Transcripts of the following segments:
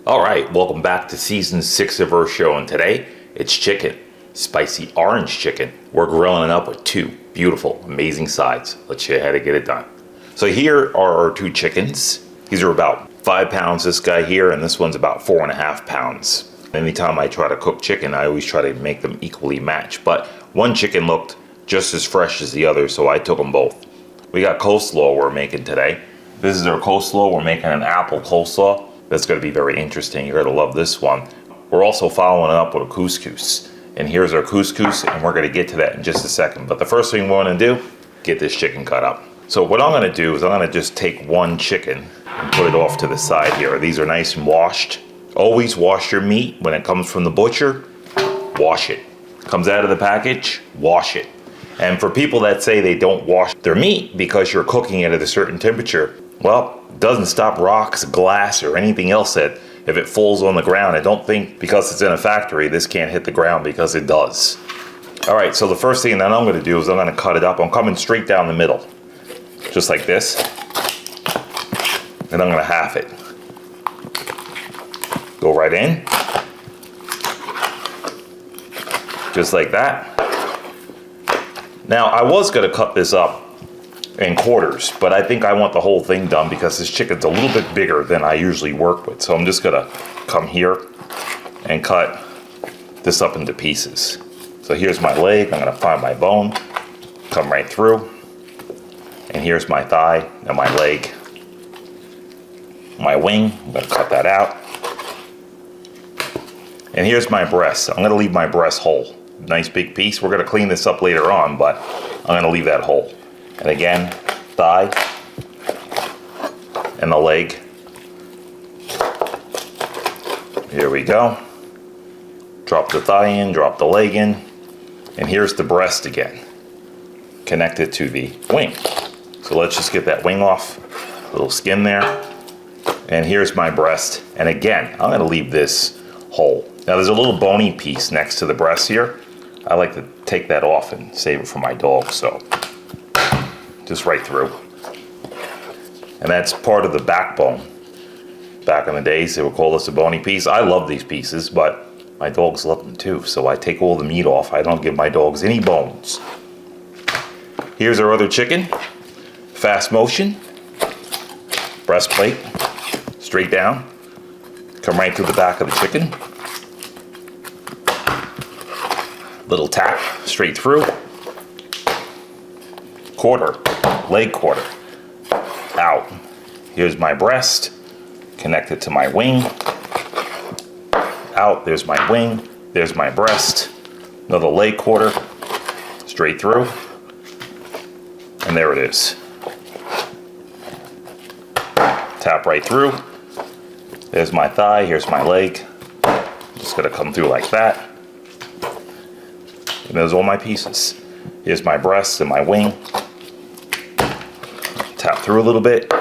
All right, welcome back to season 6 of our show, and today it's chicken, spicy orange chicken. We're grilling it up with two beautiful, amazing sides. Let's show you how to get it done. So here are our two chickens. These are about 5 pounds, this guy here, and this one's about 4.5 pounds. Anytime I try to cook chicken, I always try to make them equally matched, but one chicken looked just as fresh as the other, so I took them both. We got coleslaw we're making today. This is our coleslaw. We're making an apple coleslaw. That's going to be very interesting. You're going to love this one. We're also following it up with a couscous. And here's our couscous, and we're going to get to that in just a second. But the first thing we want to do, get this chicken cut up. So what I'm going to do is I'm going to just take one chicken and put it off to the side here. These are nice and washed. Always wash your meat when it comes from the butcher. Wash it. Comes out of the package, wash it. And for people that say they don't wash their meat because you're cooking it at a certain temperature, well, it doesn't stop rocks, glass, or anything else that if it falls on the ground. I don't think because it's in a factory this can't hit the ground, because it does. All right, so the first thing that I'm going to do is I'm going to cut it up. I'm coming straight down the middle, just like this. And I'm going to half it. Go right in. Just like that. Now, I was going to cut this up in quarters, but I think I want the whole thing done because this chicken's a little bit bigger than I usually work with. So I'm just gonna come here and cut this up into pieces. So here's my leg. I'm gonna find my bone, come right through, and here's my thigh and my leg. My wing, I'm gonna cut that out. And here's my breast. I'm gonna leave my breast whole. Nice big piece. We're gonna clean this up later on, but I'm gonna leave that whole. And again, thigh and the leg. Here we go. Drop the thigh in, drop the leg in, and here's the breast again, connected to the wing. So let's just get that wing off, little skin there. And here's my breast. And again, I'm gonna leave this whole. Now there's a little bony piece next to the breast here. I like to take that off and save it for my dog, so just right through. And that's part of the backbone. Back in the days, they would call this a bony piece. I love these pieces, but my dogs love them too. So I take all the meat off. I don't give my dogs any bones. Here's our other chicken. Fast motion. Breastplate. Straight down. Come right through the back of the chicken. Little tap, straight through. Quarter. Leg quarter, out. Here's my breast, connected to my wing, out. There's my wing, there's my breast, another leg quarter, straight through, and there it is. Tap right through. There's my thigh, here's my leg. Just gonna come through like that. And there's all my pieces. Here's my breast and my wing. Tap through a little bit,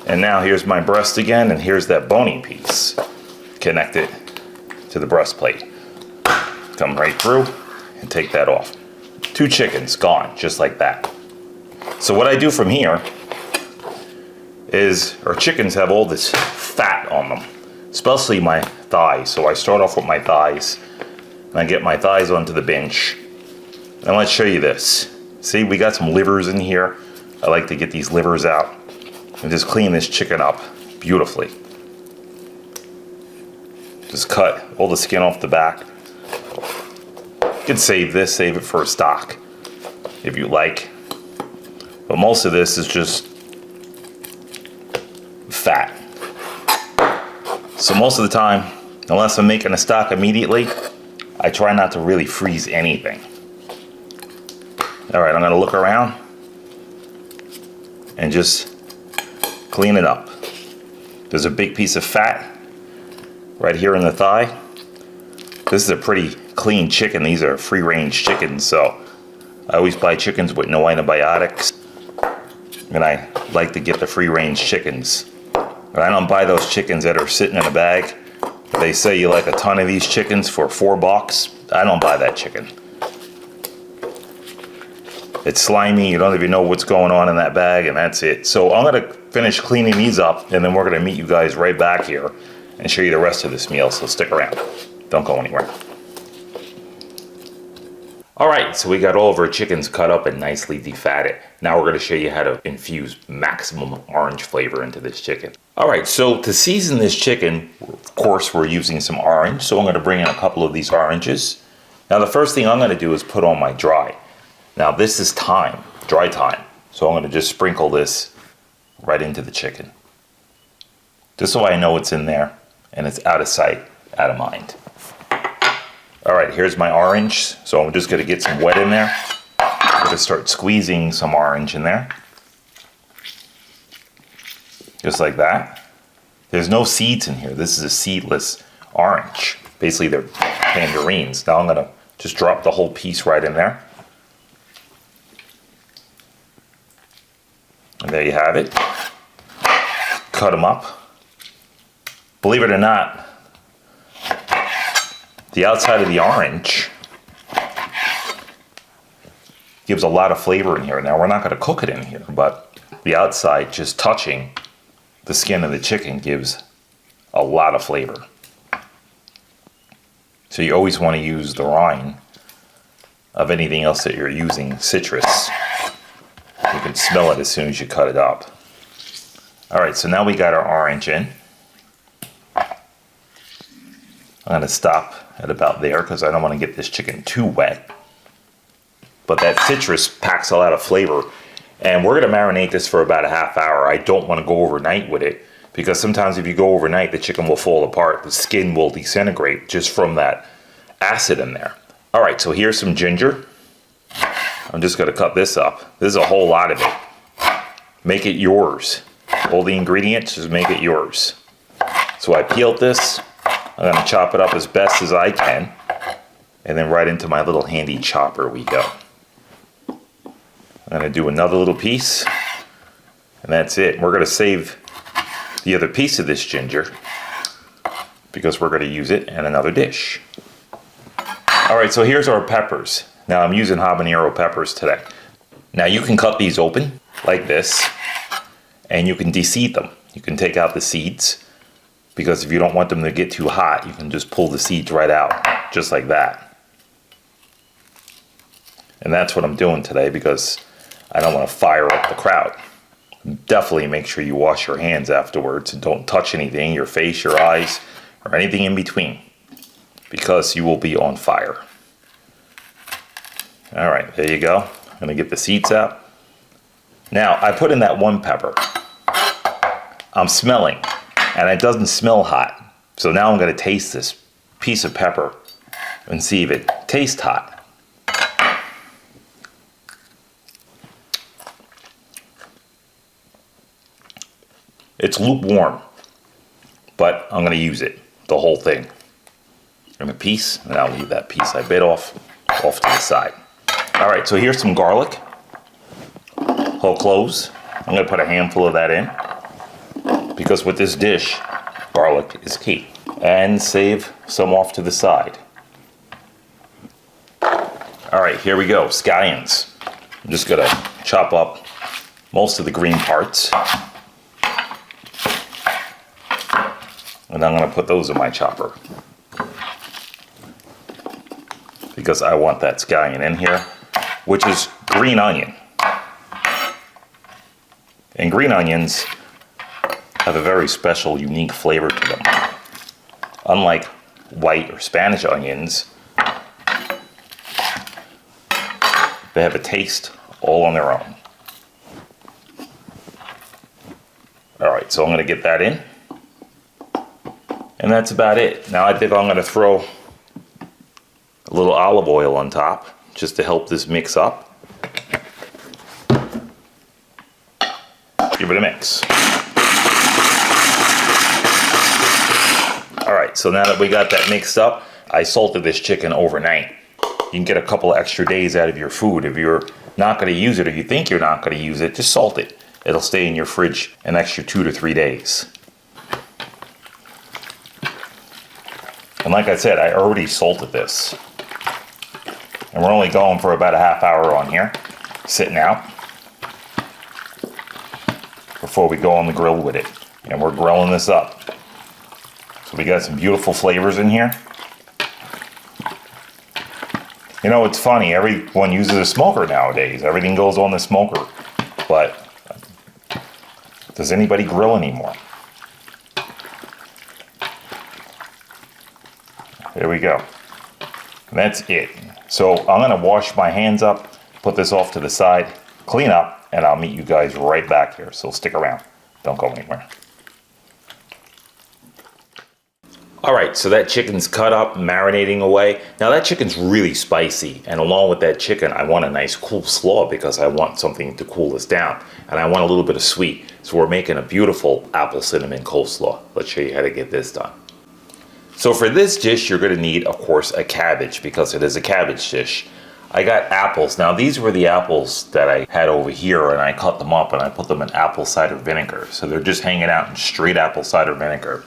and now here's my breast again, and here's that bony piece connected to the breastplate. Come right through and take that off. Two chickens gone, just like that. So what I do from here is our chickens have all this fat on them, especially my thighs. So I start off with my thighs, and I get my thighs onto the bench. And let's show you this. See, we got some livers in here. I like to get these livers out and just clean this chicken up beautifully. Just cut all the skin off the back. You can save this, save it for a stock if you like. But most of this is just fat. So most of the time, unless I'm making a stock immediately, I try not to really freeze anything. All right, I'm gonna look around and just clean it up. There's a big piece of fat right here in the thigh. This is a pretty clean chicken. These are free-range chickens, so I always buy chickens with no antibiotics. And I like to get the free-range chickens. But I don't buy those chickens that are sitting in a bag. They say you like a ton of these chickens for $4. I don't buy that chicken. It's slimy, you don't even know what's going on in that bag, and that's it. So I'm gonna finish cleaning these up, and then we're gonna meet you guys right back here and show you the rest of this meal, so stick around. Don't go anywhere. All right, so we got all of our chickens cut up and nicely defatted. Now we're going to show you how to infuse maximum orange flavor into this chicken. All right, so to season this chicken, of course, we're using some orange. So I'm going to bring in a couple of these oranges. Now the first thing I'm going to do is put on my dry. Now this is thyme, dry thyme. So I'm going to just sprinkle this right into the chicken. Just so I know it's in there and it's out of sight, out of mind. All right, here's my orange. So I'm just going to get some wet in there. I'm going to start squeezing some orange in there. Just like that. There's no seeds in here. This is a seedless orange. Basically, they're tangerines. Now I'm going to just drop the whole piece right in there. And there you have it. Cut them up. Believe it or not, the outside of the orange gives a lot of flavor in here. Now we're not going to cook it in here, but the outside just touching the skin of the chicken gives a lot of flavor. So you always want to use the rind of anything else that you're using, citrus. You can smell it as soon as you cut it up. All right, so now we got our orange in. I'm going to stop at about there because I don't want to get this chicken too wet. But that citrus packs a lot of flavor. And we're going to marinate this for about a half hour. I don't want to go overnight with it because sometimes if you go overnight, the chicken will fall apart. The skin will disintegrate just from that acid in there. All right, so here's some ginger. I'm just going to cut this up. This is a whole lot of it. Make it yours. All the ingredients, just make it yours. So I peeled this. I'm going to chop it up as best as I can. And then right into my little handy chopper we go. I'm going to do another little piece. And that's it. We're going to save the other piece of this ginger because we're going to use it in another dish. All right, so here's our peppers. Now I'm using habanero peppers today. Now you can cut these open like this and you can de-seed them. You can take out the seeds because if you don't want them to get too hot, you can just pull the seeds right out, just like that. And that's what I'm doing today because I don't want to fire up the crowd. Definitely make sure you wash your hands afterwards and don't touch anything, your face, your eyes, or anything in between, because you will be on fire. All right, there you go. I'm gonna get the seeds out. Now, I put in that one pepper. I'm smelling, and it doesn't smell hot. So now I'm gonna taste this piece of pepper and see if it tastes hot. It's lukewarm, but I'm gonna use it, the whole thing. And a piece, and I'll leave that piece I bit off to the side. All right, so here's some garlic, whole cloves. I'm gonna put a handful of that in because with this dish, garlic is key. And save some off to the side. All right, here we go, scallions. I'm just gonna chop up most of the green parts. And I'm gonna put those in my chopper because I want that scallion in here, which is green onion. And green onions have a very special, unique flavor to them. Unlike white or Spanish onions, they have a taste all on their own. All right, so I'm gonna get that in. And that's about it. Now I think I'm gonna throw a little olive oil on top just to help this mix up. Give it a mix. All right, so now that we got that mixed up, I salted this chicken overnight. You can get a couple extra days out of your food. If you're not gonna use it or you think you're not gonna use it, just salt it. It'll stay in your fridge an extra 2 to 3 days. And like I said, I already salted this. And we're only going for about a half hour on here, sitting out, before we go on the grill with it. And we're grilling this up. So So we got some beautiful flavors in here. You know, it's funny, everyone uses a smoker nowadays. Everything goes on the smoker. But does anybody grill anymore? There we go. And that's it. So I'm gonna wash my hands up, put this off to the side, clean up, and I'll meet you guys right back here. So stick around, don't go anywhere. All right, so that chicken's cut up, marinating away. Now that chicken's really spicy, and along with that chicken, I want a nice cool slaw because I want something to cool this down, and I want a little bit of sweet. So we're making a beautiful apple cinnamon coleslaw. Let's show you how to get this done. So for this dish, you're gonna need, of course, a cabbage because it is a cabbage dish. I got apples. Now these were the apples that I had over here, and I cut them up and I put them in apple cider vinegar. So they're just hanging out in straight apple cider vinegar.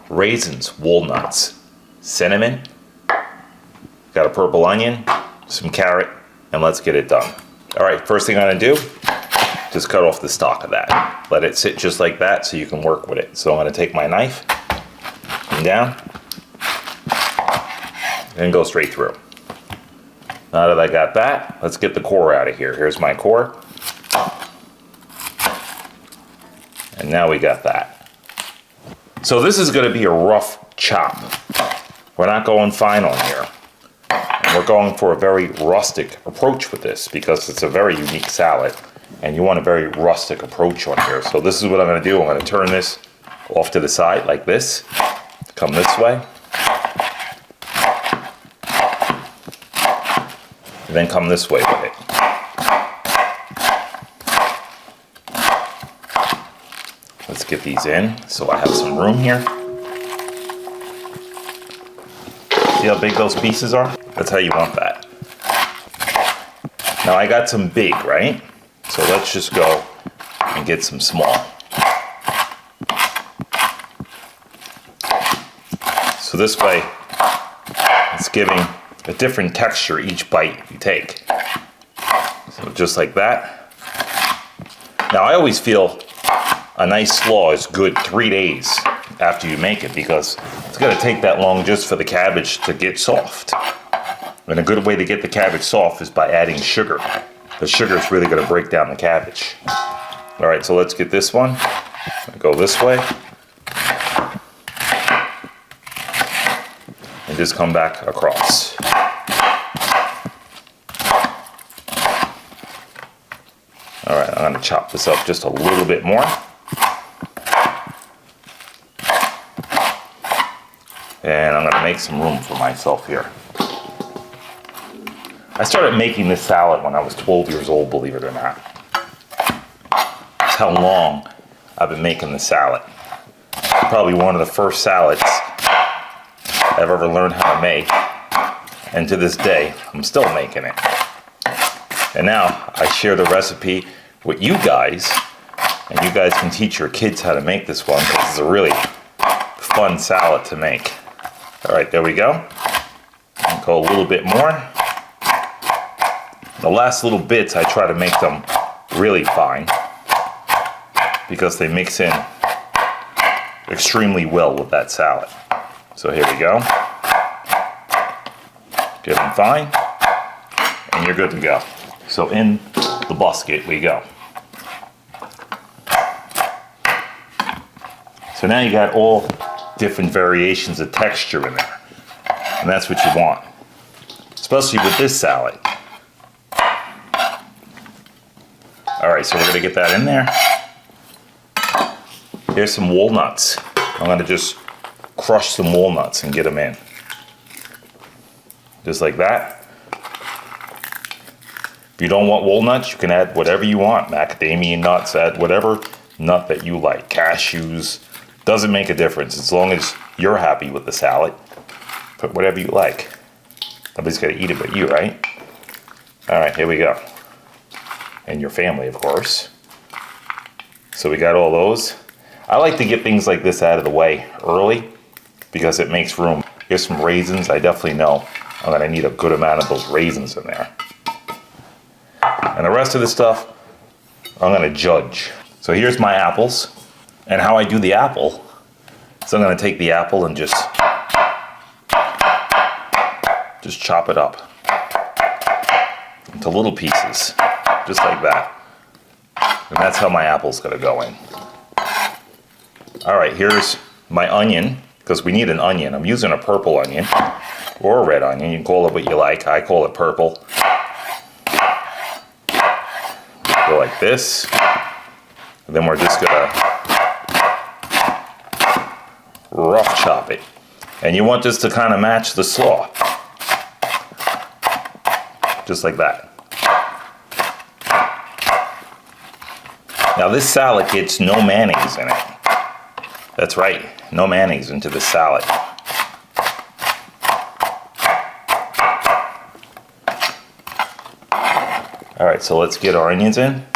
Raisins, walnuts, cinnamon, got a purple onion, some carrot, and let's get it done. All right, first thing I'm gonna do, just cut off the stalk of that. Let it sit just like that so you can work with it. So I'm gonna take my knife, and down, and go straight through. Now that I got that, let's get the core out of here. Here's my core. And now we got that. So this is gonna be a rough chop. We're not going fine on here. And we're going for a very rustic approach with this because it's a very unique salad and you want a very rustic approach on here. So this is what I'm gonna do. I'm gonna turn this off to the side like this, come this way, and then come this way with it. Let's get these in so I have some room here. See how big those pieces are? That's how you want that. Now I got some big, right? So let's just go and get some small. So this way, it's giving a different texture each bite you take. So just like that. Now I always feel a nice slaw is good 3 days after you make it because it's gonna take that long just for the cabbage to get soft. And a good way to get the cabbage soft is by adding sugar. The sugar is really gonna break down the cabbage. All right, so let's get this one. Go this way. And just come back across. All right, I'm gonna chop this up just a little bit more. And I'm gonna make some room for myself here. I started making this salad when I was 12 years old, believe it or not. That's how long I've been making this salad. Probably one of the first salads I've ever learned how to make. And to this day, I'm still making it. And now I share the recipe with you guys, and you guys can teach your kids how to make this one because it's a really fun salad to make. All right, there we go. Go a little bit more. The last little bits, I try to make them really fine because they mix in extremely well with that salad. So here we go. Get them fine, and you're good to go. So in the basket we go. So now you got all different variations of texture in there. And that's what you want, especially with this salad. All right, so we're gonna get that in there. Here's some walnuts. I'm gonna just crush some walnuts and get them in. Just like that. If you don't want walnuts, you can add whatever you want. Macadamia nuts, add whatever nut that you like. Cashews, doesn't make a difference as long as you're happy with the salad. Put whatever you like. Nobody's gonna eat it but you, right? All right, here we go. And your family, of course. So we got all those. I like to get things like this out of the way early because it makes room. Here's some raisins. I definitely know I'm gonna need a good amount of those raisins in there. And the rest of the stuff, I'm gonna judge. So here's my apples. And how I do the apple So I'm gonna take the apple and just chop it up into little pieces, just like that. And that's how my apple's gonna go in. All right, here's my onion, because we need an onion. I'm using a purple onion or a red onion. You can call it what you like. I call it purple. Go like this. And then we're just gonna rough chop it. And you want this to kind of match the slaw. Just like that. Now this salad gets no mayonnaise in it. That's right, no mayonnaise into the salad. All right, so let's get our onions in.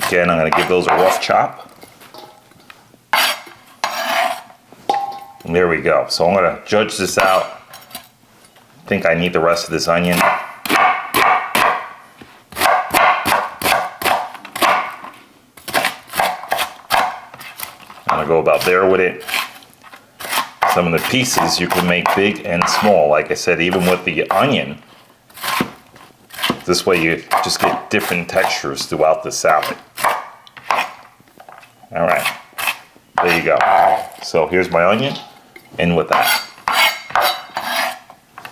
Again, I'm gonna give those a rough chop. And there we go. So I'm gonna judge this out. I think I need the rest of this onion. I'm gonna go about there with it. Some of the pieces you can make big and small. Like I said, even with the onion, this way you just get different textures throughout the salad. All right, there you go. So here's my onion, in with that.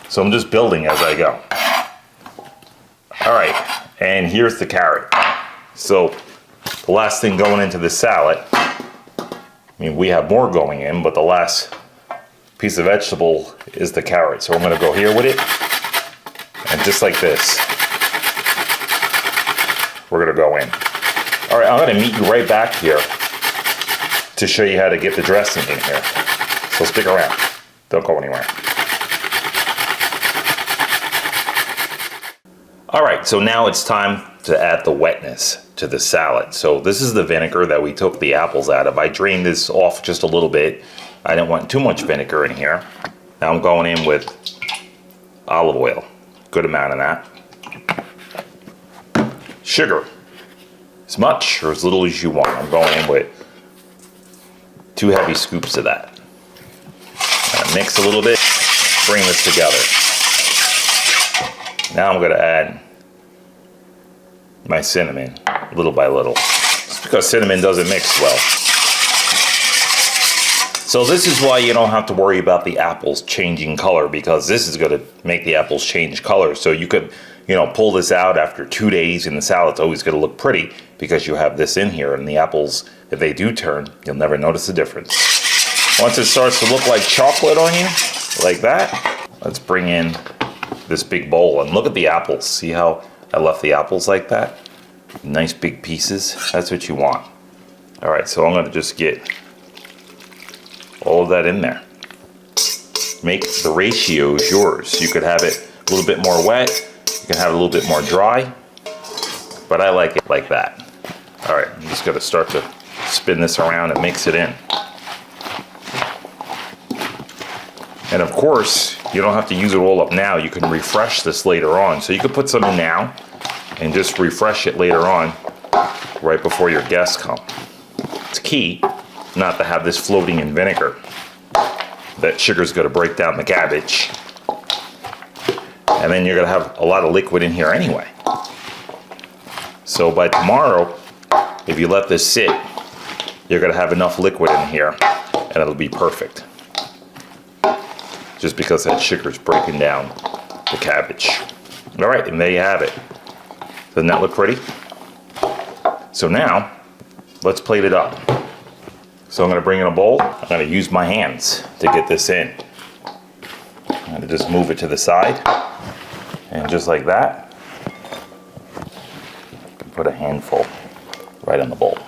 So I'm just building as I go. All right, and here's the carrot. So the last thing going into the salad, I mean, we have more going in, but the last piece of vegetable is the carrot. So I'm gonna go here with it, and just like this, we're gonna go in. All right, I'm gonna meet you right back here to show you how to get the dressing in here. So stick around, don't go anywhere. All right, so now it's time to add the wetness to the salad. So this is the vinegar that we took the apples out of. I drained this off just a little bit. I didn't want too much vinegar in here. Now I'm going in with olive oil, good amount of that. Sugar, as much or as little as you want. I'm going in with 2 heavy scoops of that. Mix a little bit, bring this together. Now I'm gonna add my cinnamon, little by little. It's because cinnamon doesn't mix well. So this is why you don't have to worry about the apples changing color, because this is gonna make the apples change color. So you could, pull this out after 2 days and the salad's always gonna look pretty because you have this in here, and the apples, if they do turn, you'll never notice the difference. Once it starts to look like chocolate on you, like that, let's bring in this big bowl and look at the apples. See how I left the apples like that? Nice big pieces, that's what you want. All right, so I'm gonna just get all of that in there. Make the ratios yours. You could have it a little bit more wet, you can have it a little bit more dry, but I like it like that. All right, I'm just gonna start to spin this around and mix it in. And of course, you don't have to use it all up now. You can refresh this later on. So you could put some in now and just refresh it later on, right before your guests come. It's key not to have this floating in vinegar. That sugar's gonna break down the cabbage. And then you're gonna have a lot of liquid in here anyway. So by tomorrow, if you let this sit, you're gonna have enough liquid in here and it'll be perfect. Just because that sugar's breaking down the cabbage. All right, and there you have it. Doesn't that look pretty? So now, let's plate it up. So I'm gonna bring in a bowl. I'm gonna use my hands to get this in. I'm gonna just move it to the side. And just like that, put a handful right in the bowl.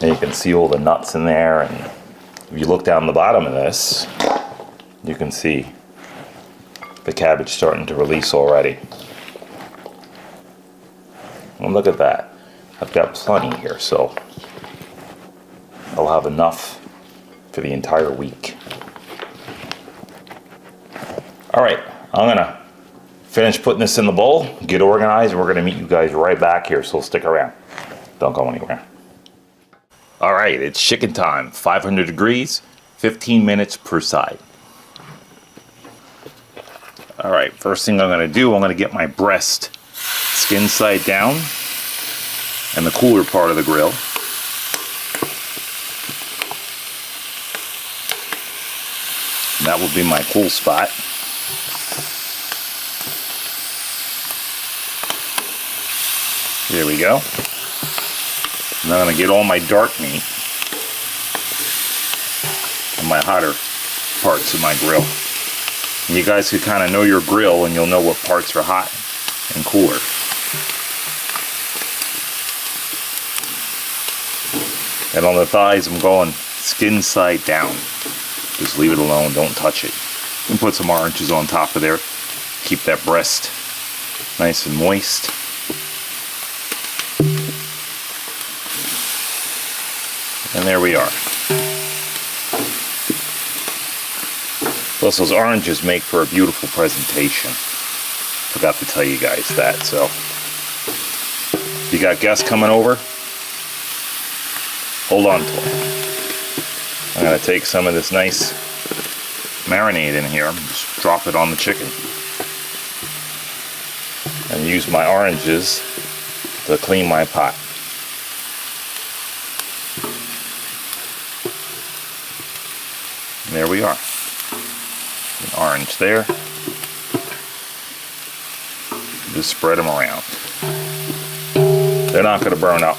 And you can see all the nuts in there, and if you look down the bottom of this, you can see the cabbage starting to release already. And look at that. I've got plenty here, so I'll have enough for the entire week. All right, I'm gonna finish putting this in the bowl, get organized, and we're gonna meet you guys right back here, so stick around. Don't go anywhere. All right, it's chicken time. 500 degrees, 15 minutes per side. All right, first thing I'm gonna do, I'm gonna get my breast skin side down and the cooler part of the grill. And that will be my cool spot. There we go. Now I'm going to get all my dark meat and my hotter parts of my grill. And you guys can kind of know your grill and you'll know what parts are hot and cooler. And on the thighs I'm going skin side down. Just leave it alone, don't touch it. And put some oranges on top of there. Keep that breast nice and moist. And there we are. Plus those oranges make for a beautiful presentation. Forgot to tell you guys that, so. If you got guests coming over, hold on to them. I'm going to take some of this nice marinade in here, just drop it on the chicken. And use my oranges to clean my pot. And there we are. An orange there. Just spread them around. They're not going to burn up.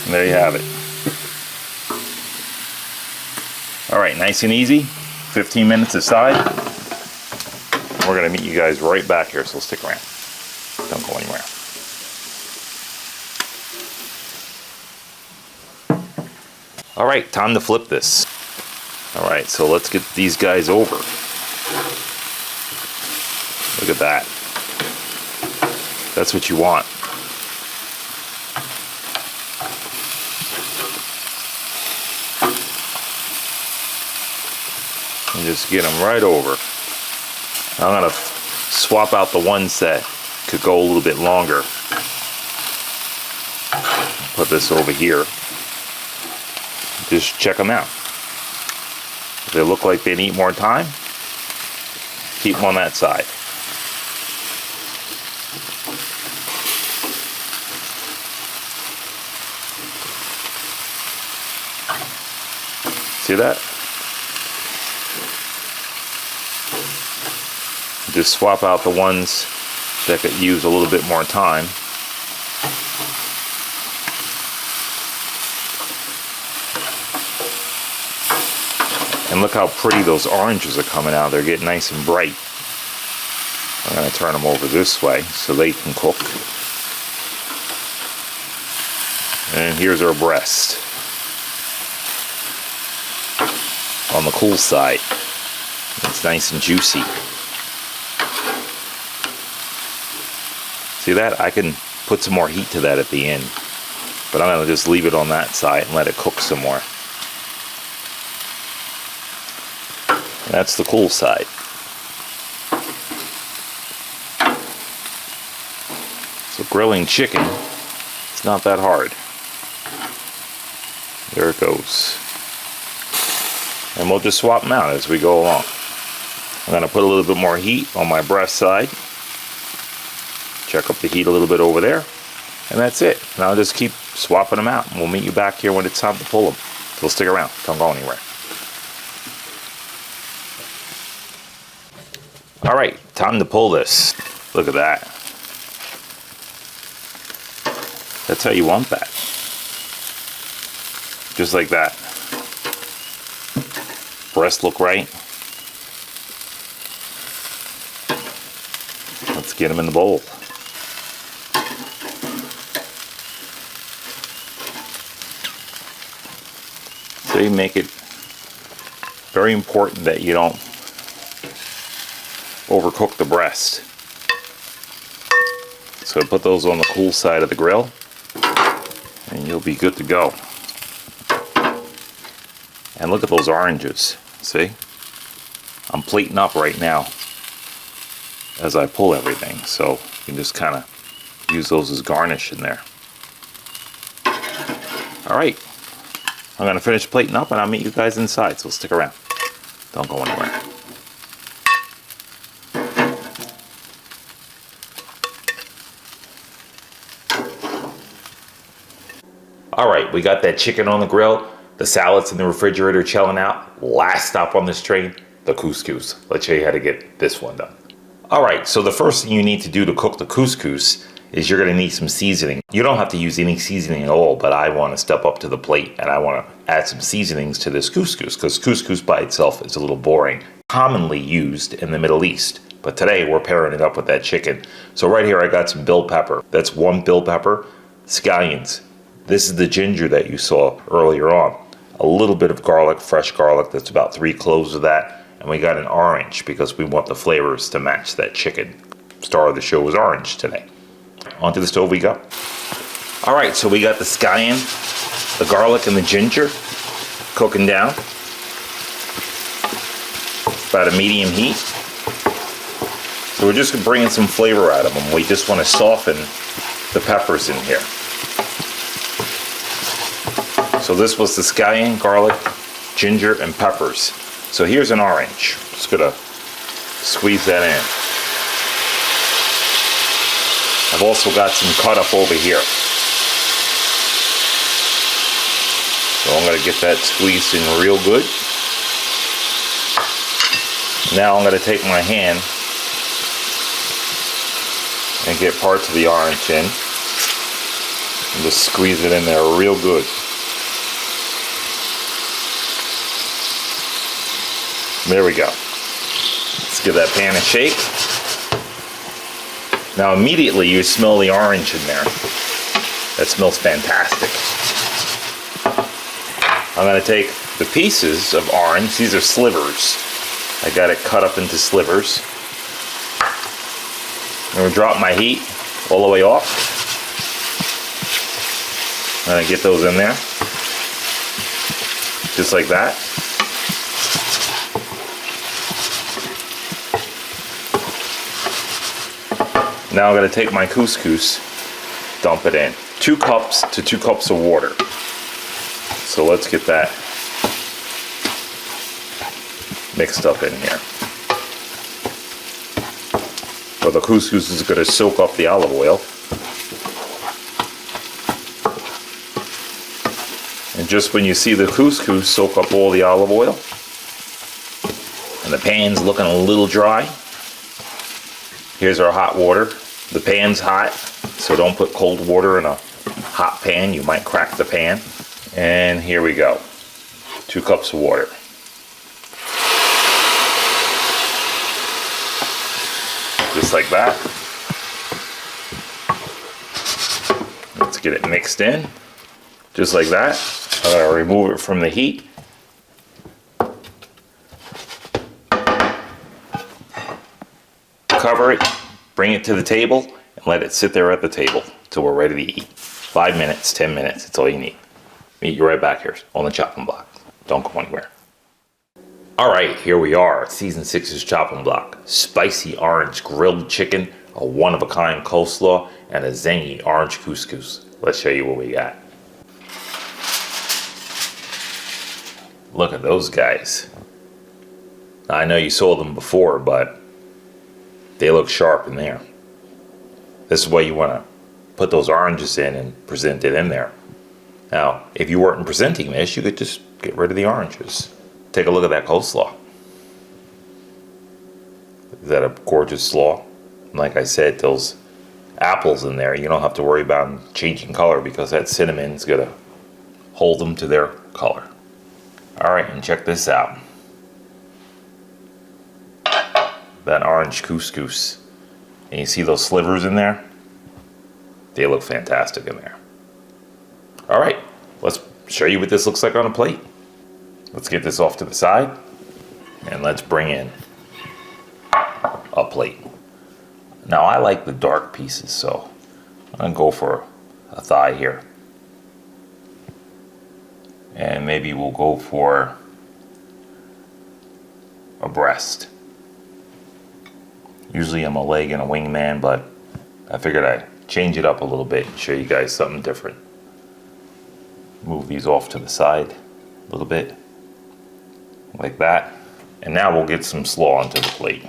And there you have it. Alright, nice and easy. 15 minutes aside. We're going to meet you guys right back here, so stick around. Don't go anywhere. Alright, time to flip this. Alright, so let's get these guys over. Look at that. That's what you want. And just get them right over. I'm going to swap out the ones that could go a little bit longer. Put this over here. Just check them out. If they look like they need more time, keep them on that side. See that? Just swap out the ones that could use a little bit more time. And look how pretty those oranges are coming out. They're getting nice and bright. I'm going to turn them over this way so they can cook. And here's our breast. On the cool side. It's nice and juicy. See that? I can put some more heat to that at the end. But I'm going to just leave it on that side and let it cook some more. And that's the cool side. So grilling chicken, it's not that hard. There it goes. And we'll just swap them out as we go along. I'm going to put a little bit more heat on my breast side. Check up the heat a little bit over there. And that's it. And I'll just keep swapping them out. And we'll meet you back here when it's time to pull them. So stick around. Don't go anywhere. Alright, time to pull this. Look at that. That's how you want that. Just like that. Breast look right. Let's get them in the bowl. So you make it very important that you don't overcook the breast. So put those on the cool side of the grill and you'll be good to go. And look at those oranges. See? I'm plating up right now as I pull everything, so you can just kind of use those as garnish in there. All right, I'm gonna finish plating up and I'll meet you guys inside, so stick around. Don't go anywhere. All right, we got that chicken on the grill, the salads in the refrigerator chilling out. Last stop on this train, the couscous. Let's show you how to get this one done. All right, so the first thing you need to do to cook the couscous is you're gonna need some seasoning. You don't have to use any seasoning at all, but I wanna step up to the plate and I wanna add some seasonings to this couscous, because couscous by itself is a little boring. Commonly used in the Middle East, but today we're pairing it up with that chicken. So right here I got some bell pepper. That's 1 bell pepper, scallions. This is the ginger that you saw earlier on. A little bit of garlic, fresh garlic, that's about 3 cloves of that. And we got an orange because we want the flavors to match that chicken. Star of the show is orange today. Onto the stove we go. All right, so we got the scallion, the garlic, and the ginger cooking down. About a medium heat. So we're just bringing some flavor out of them. We just want to soften the peppers in here. So this was the scallion, garlic, ginger, and peppers. So here's an orange. Just gonna squeeze that in. I've also got some cut up over here. So I'm gonna get that squeezed in real good. Now I'm gonna take my hand and get parts of the orange in and just squeeze it in there real good. There we go. Let's give that pan a shake. Now immediately you smell the orange in there. That smells fantastic. I'm going to take the pieces of orange. These are slivers. I got it cut up into slivers. I'm going to drop my heat all the way off. I'm going to get those in there. Just like that. Now I'm going to take my couscous, dump it in. 2 cups to 2 cups of water. So let's get that mixed up in here. Well, the couscous is going to soak up the olive oil. And just when you see the couscous soak up all the olive oil, and the pan's looking a little dry, here's our hot water. The pan's hot, so don't put cold water in a hot pan. You might crack the pan. And here we go. 2 cups of water. Just like that. Let's get it mixed in. Just like that. I'm going to remove it from the heat. Cover it. Bring it to the table and let it sit there at the table till we're ready to eat. 5 minutes, 10 minutes, that's all you need. Meet you right back here on the chopping block. Don't go anywhere. All right, here we are, season 6's chopping block. Spicy orange grilled chicken, a one-of-a-kind coleslaw, and a zingy orange couscous. Let's show you what we got. Look at those guys. I know you saw them before, but they look sharp in there. This is why you want to put those oranges in and present it in there. Now, if you weren't presenting this, you could just get rid of the oranges. Take a look at that coleslaw. Is that a gorgeous slaw? Like I said, those apples in there, you don't have to worry about them changing color because that cinnamon's going to hold them to their color. All right, and check this out. That orange couscous. And you see those slivers in there? They look fantastic in there. All right, let's show you what this looks like on a plate. Let's get this off to the side and let's bring in a plate. Now I like the dark pieces, so I'm gonna go for a thigh here. And maybe we'll go for a breast. Usually I'm a leg and a wingman, but I figured I'd change it up a little bit and show you guys something different. Move these off to the side a little bit, like that. And now we'll get some slaw onto the plate.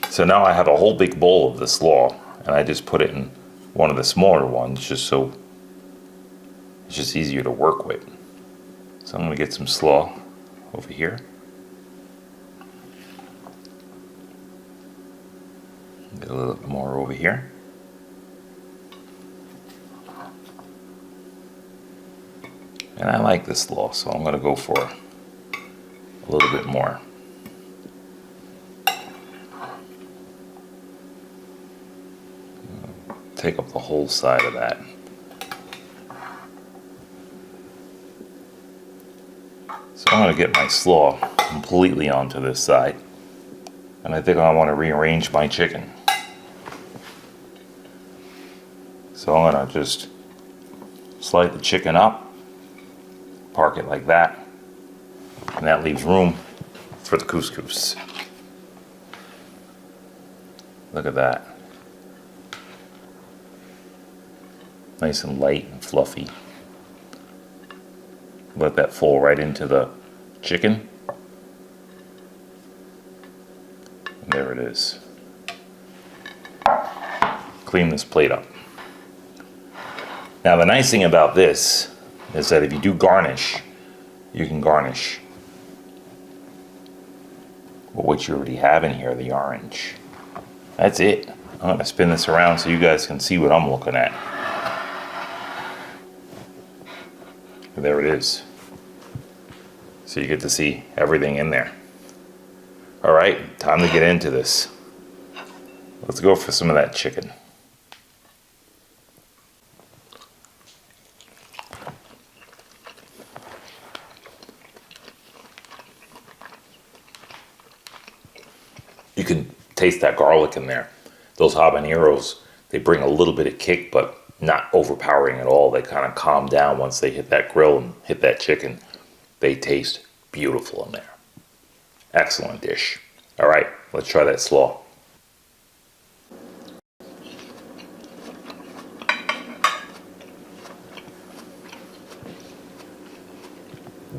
So now I have a whole big bowl of the slaw, and I just put it in one of the smaller ones just so it's just easier to work with. So I'm going to get some slaw over here. Get a little bit more over here. And I like this slaw, so I'm going to go for a little bit more. Take up the whole side of that. So I'm going to get my slaw completely onto this side. And I think I want to rearrange my chicken. So I'm going to just slide the chicken up, park it like that, and that leaves room for the couscous. Look at that. Nice and light and fluffy. Let that fall right into the chicken. And there it is. Clean this plate up. Now the nice thing about this is that if you do garnish, you can garnish with what you already have in here, the orange. That's it. I'm going to spin this around so you guys can see what I'm looking at. There it is. So you get to see everything in there. All right, time to get into this. Let's go for some of that chicken. You can taste that garlic in there. Those habaneros, they bring a little bit of kick, but not overpowering at all. They kind of calm down once they hit that grill and hit that chicken. They taste beautiful in there. Excellent dish. All right, let's try that slaw.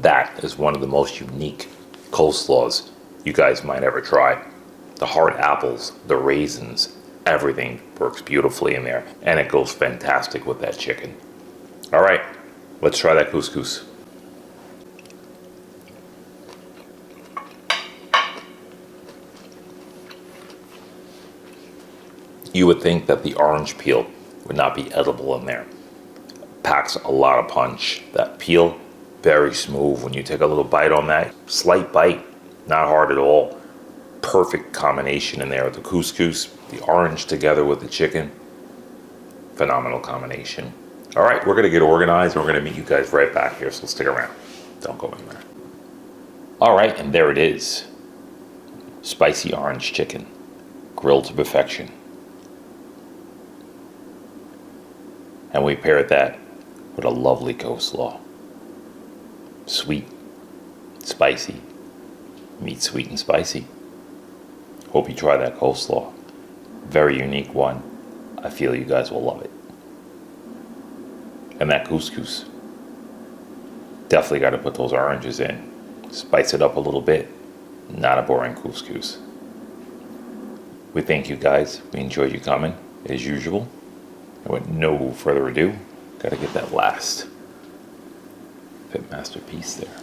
That is one of the most unique coleslaws you guys might ever try. The hard apples, the raisins, everything works beautifully in there, and it goes fantastic with that chicken. All right, let's try that couscous. You would think that the orange peel would not be edible in there. Packs a lot of punch. That peel, very smooth. When you take a little bite on that, slight bite, not hard at all. Perfect combination in there with the couscous, the orange together with the chicken. Phenomenal combination. All right, we're gonna get organized and we're gonna meet you guys right back here, so stick around. Don't go anywhere. All right, and there it is. Spicy orange chicken, grilled to perfection. And we paired that with a lovely coleslaw. Sweet, spicy, meat sweet and spicy. Hope you try that coleslaw. Very unique one. I feel you guys will love it. And that couscous. Definitely got to put those oranges in. Spice it up a little bit. Not a boring couscous. We thank you guys. We enjoyed you coming, as usual. And with no further ado, got to get that last Fit Masterpiece there.